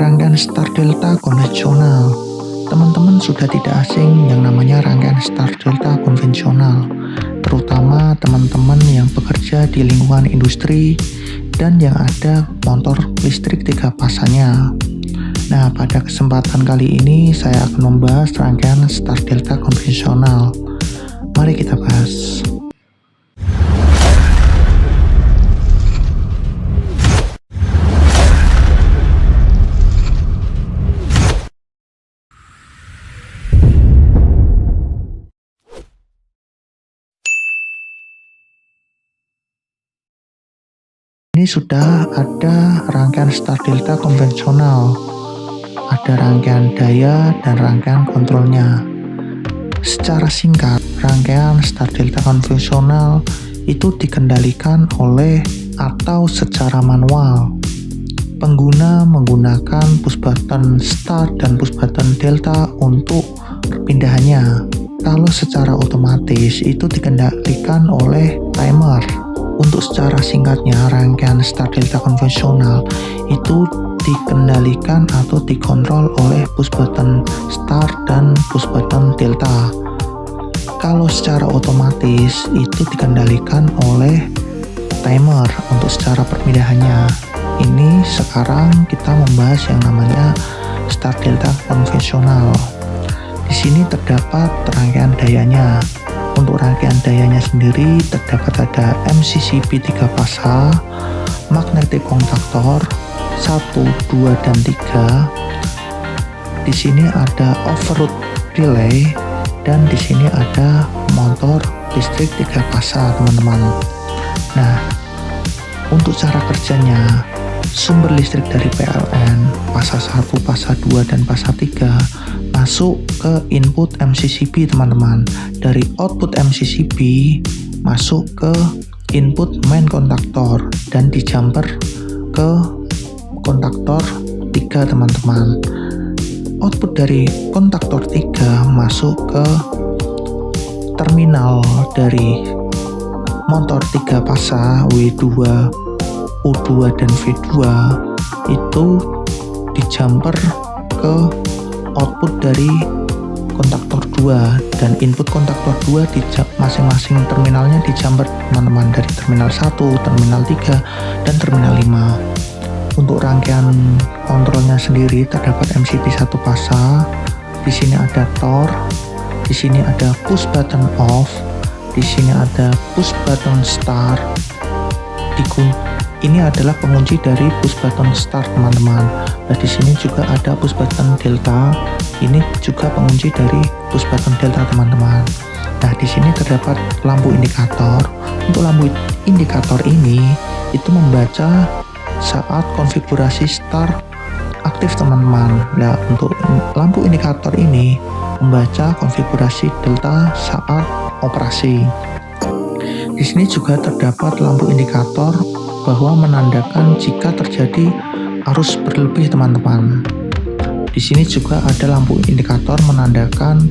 rangkaian start delta konvensional. Teman-teman sudah tidak asing yang namanya rangkaian start delta konvensional, terutama teman-teman yang bekerja di lingkungan industri dan yang ada motor listrik 3 pasanya. Nah, pada kesempatan kali ini saya akan membahas rangkaian start delta konvensional. Mari kita bahas. Ini sudah ada rangkaian start delta konvensional, ada rangkaian daya dan rangkaian kontrolnya. Secara singkat, rangkaian start delta konvensional itu dikendalikan oleh atau secara manual. Pengguna menggunakan push button start dan push button delta untuk perpindahannya. Kalau secara otomatis itu dikendalikan oleh timer. Untuk secara singkatnya, rangkaian start delta konvensional itu dikendalikan atau dikontrol oleh push button start dan push button delta. Kalau secara otomatis itu dikendalikan oleh timer untuk secara perpindahannya. Ini sekarang kita membahas yang namanya start delta konvensional. Di sini terdapat rangkaian dayanya. Untuk rangkaian dayanya sendiri terdapat ada MCCB 3 fasa, magnetic contactor 1, 2, dan 3. Di sini ada overload relay dan di sini ada motor listrik 3 fasa, teman-teman. Nah, untuk cara kerjanya, sumber listrik dari PLN fasa 1, fasa 2, dan fasa 3 masuk ke input MCCB, teman-teman. Dari output MCCB masuk ke input main kontaktor dan dijumper ke kontaktor 3, teman-teman. Output dari kontaktor 3 masuk ke terminal dari motor 3 fasa W2, U2, dan V2 itu dijumper ke output dari kontaktor 2, dan input kontaktor 2 di masing-masing terminalnya dijumper, teman-teman, dari terminal 1, terminal 3, dan terminal 5. Untuk rangkaian kontrolnya sendiri terdapat MCB 1 fasa. Di sini ada TOR, di sini ada push button off, di sini ada push button start. Ini adalah pengunci dari push button start, teman-teman. Nah, di sini juga ada push button delta. Ini juga pengunci dari push button delta, teman-teman. Nah, di sini terdapat lampu indikator. Untuk lampu indikator ini itu membaca saat konfigurasi start aktif, teman-teman. Nah, untuk lampu indikator ini membaca konfigurasi delta saat operasi. Di sini juga terdapat lampu indikator bahwa menandakan jika terjadi arus berlebih, teman-teman. Di sini juga ada lampu indikator menandakan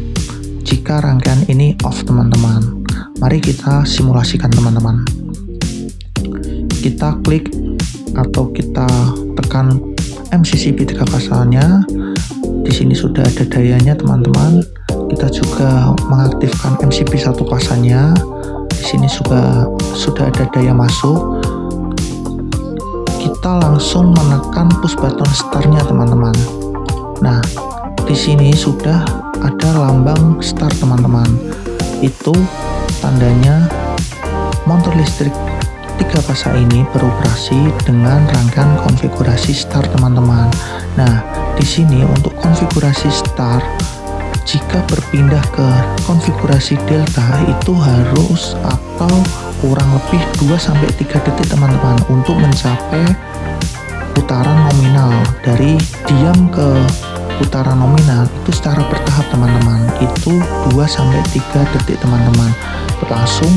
jika rangkaian ini off, teman-teman. Mari kita simulasikan, teman-teman. Kita klik atau kita tekan MCCB 3 fasanya. Di sini sudah ada dayanya, teman-teman. Kita juga mengaktifkan MCB 1 fasanya. Di sini juga sudah ada daya masuk. Kita langsung menekan push button start-nya, teman-teman. Nah, di sini sudah ada lambang start, teman-teman. Itu tandanya motor listrik 3 fasa ini beroperasi dengan rangkaian konfigurasi start, teman-teman. Nah, di sini untuk konfigurasi start, jika berpindah ke konfigurasi delta itu harus atau kurang lebih 2-3 detik, teman-teman, untuk mencapai putaran nominal. Dari diam ke putaran nominal itu secara bertahap, teman-teman. Itu 2-3 detik, teman-teman. Langsung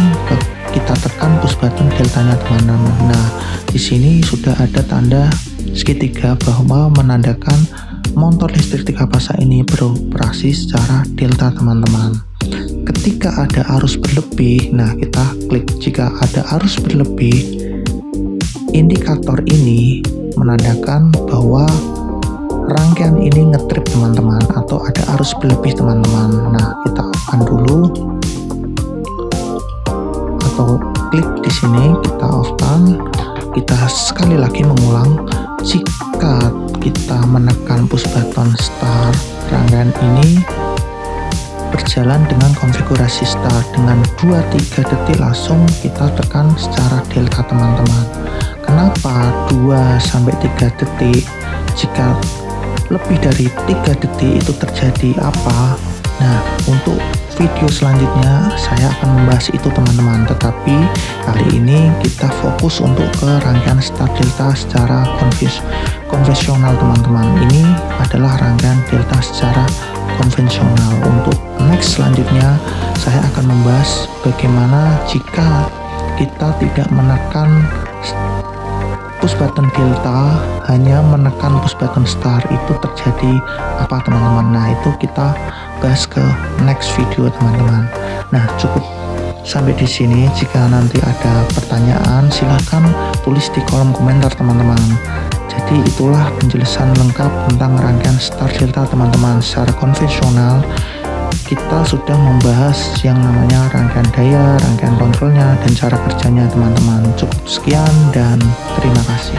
kita tekan push button deltanya, teman-teman. Nah, di sini sudah ada tanda segitiga bahwa menandakan motor listrik 3 fasa ini beroperasi secara delta, teman-teman. Ketika ada arus berlebih, nah kita klik. Jika ada arus berlebih, indikator ini menandakan bahwa rangkaian ini ngetrip teman-teman, atau ada arus berlebih teman-teman. Nah, kita off-kan dulu atau klik di sini, kita off-kan. Kita sekali lagi mengulang, jika kita menekan push button start, rangkaian ini berjalan dengan konfigurasi start. Dengan 2-3 detik langsung kita tekan secara delta teman-teman. Kenapa 2-3 detik? Jika lebih dari 3 detik itu terjadi apa? Nah, untuk video selanjutnya saya akan membahas itu teman-teman, tetapi kali ini kita fokus untuk ke rangkaian start delta secara konvensional teman-teman. Ini adalah rangkaian delta secara konvensional. Untuk next selanjutnya saya akan membahas bagaimana jika kita tidak menekan push button delta, hanya menekan push button start, itu terjadi apa teman-teman. Nah, itu kita bahas ke next video teman-teman. Nah, cukup sampai di sini. Jika nanti ada pertanyaan silahkan tulis di kolom komentar teman-teman. Jadi itulah penjelasan lengkap tentang rangkaian start delta teman-teman. Secara konvensional kita sudah membahas yang namanya rangkaian daya, rangkaian kontrolnya, dan cara kerjanya teman-teman. Cukup sekian dan terima kasih.